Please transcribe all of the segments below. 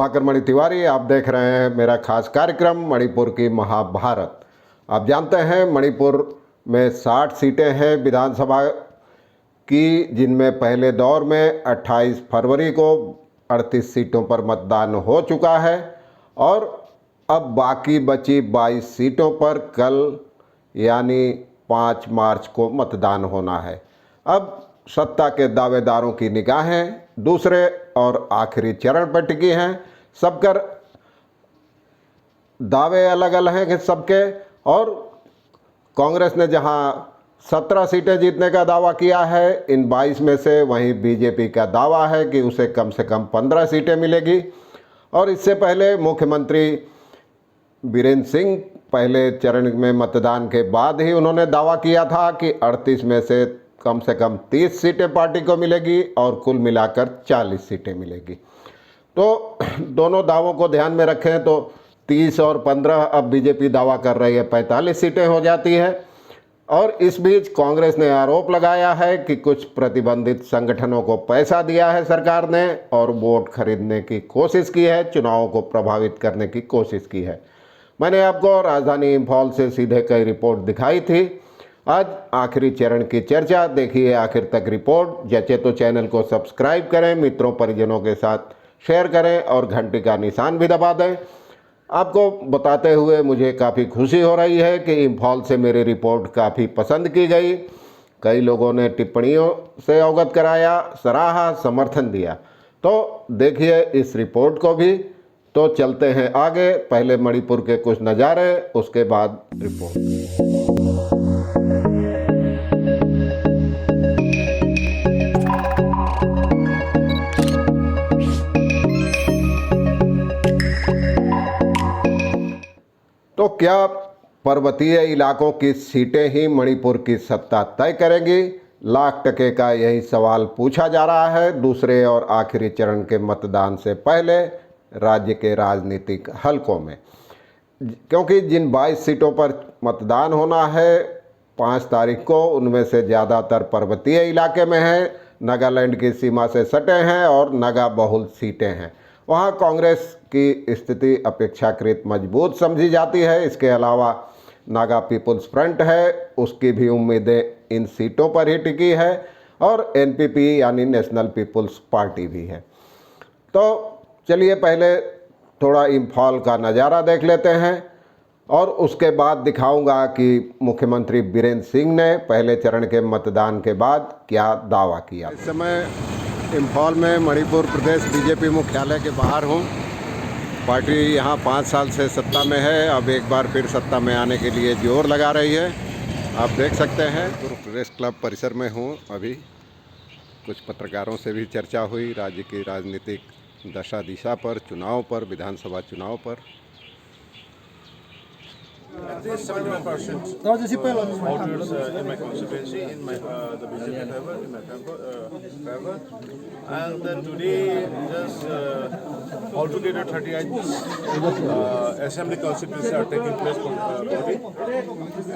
प्रभाकर मणि तिवारी, आप देख रहे हैं मेरा खास कार्यक्रम मणिपुर की महाभारत। आप जानते हैं मणिपुर में 60 सीटें हैं विधानसभा की, जिनमें पहले दौर में 28 फरवरी को 38 सीटों पर मतदान हो चुका है और अब बाकी बची 22 सीटों पर कल यानी 5 मार्च को मतदान होना है। अब सत्ता के दावेदारों की निगाहें दूसरे और आखिरी चरण पर टिकी हैं। सबकर दावे अलग अलग हैं सबके, और कांग्रेस ने जहां 17 सीटें जीतने का दावा किया है इन 22 में से, वहीं बीजेपी का दावा है कि उसे कम से कम 15 सीटें मिलेगी। और इससे पहले मुख्यमंत्री बीरेंद्र सिंह पहले चरण में मतदान के बाद ही उन्होंने दावा किया था कि 38 में से कम 30 सीटें पार्टी को मिलेगी और कुल मिलाकर 40 सीटें मिलेगी। तो दोनों दावों को ध्यान में रखें तो 30 और 15, अब बीजेपी दावा कर रही है 45 सीटें हो जाती है। और इस बीच कांग्रेस ने आरोप लगाया है कि कुछ प्रतिबंधित संगठनों को पैसा दिया है सरकार ने और वोट खरीदने की कोशिश की है, चुनावों को प्रभावित करने की कोशिश की है। मैंने आपको राजधानी इंफॉल से सीधे कई रिपोर्ट दिखाई थी। आज आखिरी चरण की चर्चा, देखिए आखिर तक रिपोर्ट। जैसे तो चैनल को सब्सक्राइब करें, मित्रों परिजनों के साथ शेयर करें और घंटी का निशान भी दबा दें। आपको बताते हुए मुझे काफ़ी खुशी हो रही है कि इंफॉल से मेरी रिपोर्ट काफ़ी पसंद की गई। कई लोगों ने टिप्पणियों से अवगत कराया, सराहा, समर्थन दिया। तो देखिए इस रिपोर्ट को भी। तो चलते हैं आगे, पहले मणिपुर के कुछ नज़ारे, उसके बाद रिपोर्ट। तो क्या पर्वतीय इलाकों की सीटें ही मणिपुर की सत्ता तय करेंगी? लाख टके का यही सवाल पूछा जा रहा है दूसरे और आखिरी चरण के मतदान से पहले राज्य के राजनीतिक हलकों में, क्योंकि जिन 22 सीटों पर मतदान होना है 5 तारीख को, उनमें से ज़्यादातर पर्वतीय इलाके में हैं, नागालैंड की सीमा से सटे हैं और नागा बहुल सीटें हैं। वहाँ कांग्रेस की स्थिति अपेक्षाकृत मजबूत समझी जाती है। इसके अलावा नागा पीपुल्स फ्रंट है, उसकी भी उम्मीदें इन सीटों पर ही टिकी है, और एनपीपी यानी नेशनल पीपुल्स पार्टी भी है। तो चलिए पहले थोड़ा इंफॉल का नज़ारा देख लेते हैं और उसके बाद दिखाऊंगा कि मुख्यमंत्री बीरेंद्र सिंह ने पहले चरण के मतदान के बाद क्या दावा किया। इस समय इंफॉल में मणिपुर प्रदेश बीजेपी मुख्यालय के बाहर हूँ। पार्टी यहाँ 5 साल से सत्ता में है, अब एक बार फिर सत्ता में आने के लिए जोर लगा रही है। आप देख सकते हैं प्रदेश क्लब परिसर में हूँ अभी। कुछ पत्रकारों से भी चर्चा हुई राज्य की राजनीतिक दशा दिशा पर, चुनाव पर, विधानसभा चुनाव पर। At least 71% voters in my constituency, in my the BJP favor, in my favor, and today just altogether 38 assembly constituencies are taking place for voting.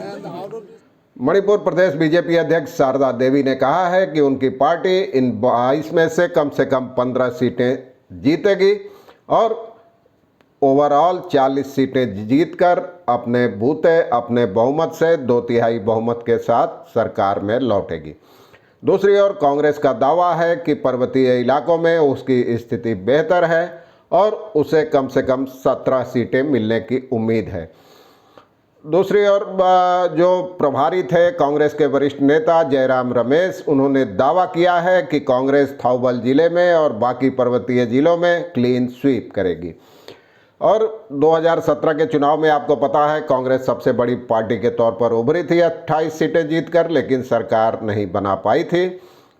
And out of this, Manipur Pradesh BJP अध्यक्ष शारदा देवी ने कहा है कि उनकी party इन 22 में से कम 15 सीटें जीतेगी और ओवरऑल 40 सीटें जीतकर अपने बूते अपने बहुमत से 2/3 बहुमत के साथ सरकार में लौटेगी। दूसरी ओर कांग्रेस का दावा है कि पर्वतीय इलाकों में उसकी स्थिति बेहतर है और उसे कम से कम 17 सीटें मिलने की उम्मीद है। दूसरी ओर जो प्रभारी थे कांग्रेस के वरिष्ठ नेता जयराम रमेश, उन्होंने दावा किया है कि कांग्रेस थौबल जिले में और बाकी पर्वतीय जिलों में क्लीन स्वीप करेगी। और 2017 के चुनाव में आपको पता है कांग्रेस सबसे बड़ी पार्टी के तौर पर उभरी थी 28 सीटें जीतकर, लेकिन सरकार नहीं बना पाई थी,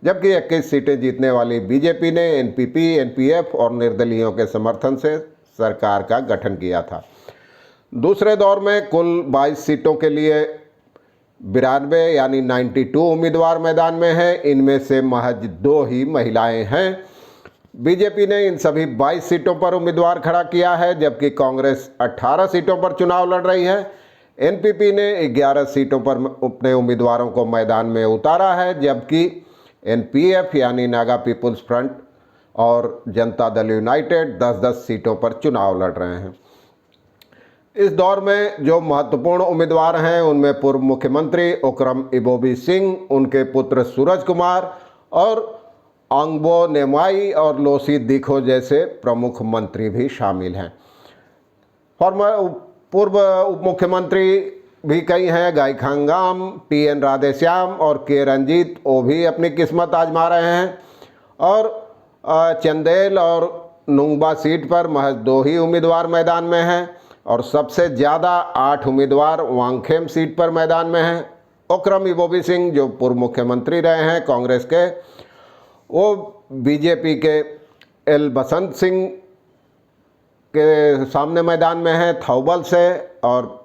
जबकि 21 सीटें जीतने वाली बीजेपी ने एनपीपी, एनपीएफ और निर्दलीयों के समर्थन से सरकार का गठन किया था। दूसरे दौर में कुल 22 सीटों के लिए 92 यानी 92 उम्मीदवार मैदान में हैं। इनमें से महज 2 ही महिलाएं हैं। बीजेपी ने इन सभी 22 सीटों पर उम्मीदवार खड़ा किया है, जबकि कांग्रेस 18 सीटों पर चुनाव लड़ रही है। एनपीपी ने 11 सीटों पर अपने उम्मीदवारों को मैदान में उतारा है, जबकि एनपीएफ यानी नागा पीपुल्स फ्रंट और जनता दल यूनाइटेड 10-10 सीटों पर चुनाव लड़ रहे हैं। इस दौर में जो महत्वपूर्ण उम्मीदवार हैं उनमें पूर्व मुख्यमंत्री ओक्रम इबोबी सिंह, उनके पुत्र सूरज कुमार और अंगबो नेमाई और लोसी दिखो जैसे प्रमुख मंत्री भी शामिल हैं। पूर्व उप मुख्यमंत्री भी कई हैं, गाईखांगाम, टीएन राधेश्याम और के रंजीत, वो भी अपनी किस्मत आजमा रहे हैं। और चंदेल और नुंगबा सीट पर महज 2 ही उम्मीदवार मैदान में हैं और सबसे ज़्यादा 8 उम्मीदवार वांगखेम सीट पर मैदान में हैं। ओक्रम इबोबी सिंह जो पूर्व मुख्यमंत्री रहे हैं कांग्रेस के, वो बीजेपी के एल बसंत सिंह के सामने मैदान में हैं थौबल से। और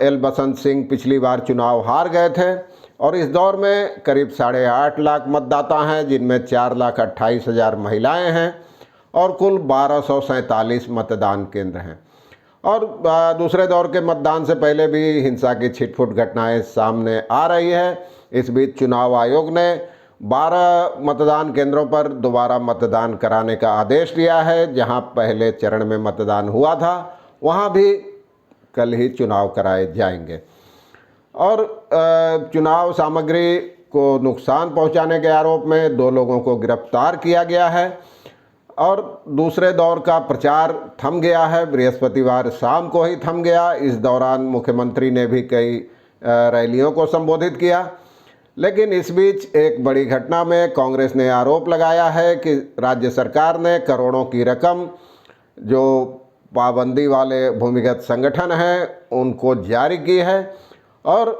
एल बसंत सिंह पिछली बार चुनाव हार गए थे और इस दौर में करीब 8.5 लाख मतदाता हैं, जिनमें 4,28,000 महिलाएं हैं और कुल 1247 मतदान केंद्र हैं। और दूसरे दौर के मतदान से पहले भी हिंसा की छिटपुट घटनाएं सामने आ रही है। इस बीच चुनाव आयोग ने 12 मतदान केंद्रों पर दोबारा मतदान कराने का आदेश दिया है। जहां पहले चरण में मतदान हुआ था वहां भी कल ही चुनाव कराए जाएंगे। और चुनाव सामग्री को नुकसान पहुंचाने के आरोप में 2 लोगों को गिरफ्तार किया गया है और दूसरे दौर का प्रचार थम गया है, बृहस्पतिवार शाम को ही थम गया। इस दौरान मुख्यमंत्री ने भी कई रैलियों को संबोधित किया। लेकिन इस बीच एक बड़ी घटना में कांग्रेस ने आरोप लगाया है कि राज्य सरकार ने करोड़ों की रकम जो पाबंदी वाले भूमिगत संगठन हैं उनको जारी की है और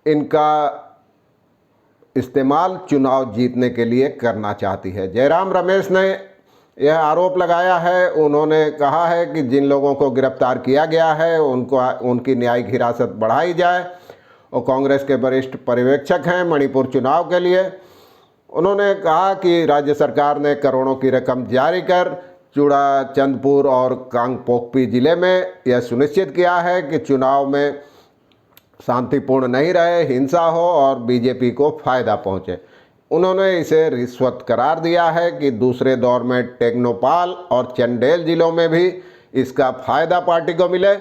इनका इस्तेमाल चुनाव जीतने के लिए करना चाहती है। जयराम रमेश ने यह आरोप लगाया है। उन्होंने कहा है कि जिन लोगों को गिरफ्तार किया गया है उनकी न्यायिक हिरासत बढ़ाई जाए। वो कांग्रेस के वरिष्ठ पर्यवेक्षक हैं मणिपुर चुनाव के लिए। उन्होंने कहा कि राज्य सरकार ने करोड़ों की रकम जारी कर चूड़ाचंदपुर और कांगपोकपी जिले में यह सुनिश्चित किया है कि चुनाव में शांतिपूर्ण नहीं रहे, हिंसा हो और बीजेपी को फायदा पहुंचे। उन्होंने इसे रिश्वत करार दिया है कि दूसरे दौर में टेक्नोपाल और चंदेल जिलों में भी इसका फायदा पार्टी को मिले।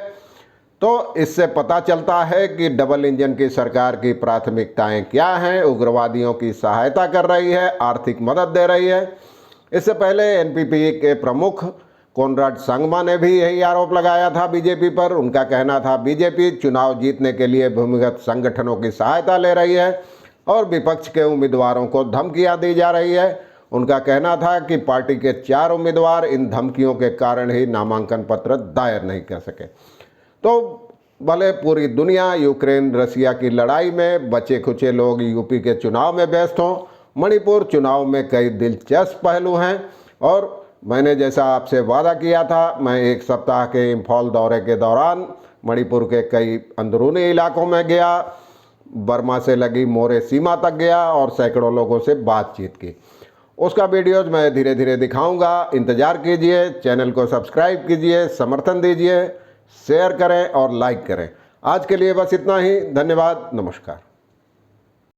तो इससे पता चलता है कि डबल इंजन की सरकार की प्राथमिकताएं क्या हैं। उग्रवादियों की सहायता कर रही है, आर्थिक मदद दे रही है। इससे पहले एनपीपी के प्रमुख कोनराड संगमा ने भी यही आरोप लगाया था बीजेपी पर। उनका कहना था बीजेपी चुनाव जीतने के लिए भूमिगत संगठनों की सहायता ले रही है और विपक्ष के उम्मीदवारों को धमकियां दी जा रही है। उनका कहना था कि पार्टी के 4 उम्मीदवार इन धमकियों के कारण ही नामांकन पत्र दायर नहीं कर सके। तो भले पूरी दुनिया यूक्रेन रसिया की लड़ाई में बचे खुचे लोग यूपी के चुनाव में व्यस्त हों, मणिपुर चुनाव में कई दिलचस्प पहलू हैं। और मैंने जैसा आपसे वादा किया था, मैं 1 सप्ताह के इम्फॉल दौरे के दौरान मणिपुर के कई अंदरूनी इलाकों में गया, बर्मा से लगी मोरे सीमा तक गया और सैकड़ों लोगों से बातचीत की। उसका वीडियोज मैं धीरे धीरे दिखाऊंगा, इंतज़ार कीजिए। चैनल को सब्सक्राइब कीजिए, समर्थन दीजिए, शेयर करें और लाइक करें। आज के लिए बस इतना ही। धन्यवाद, नमस्कार।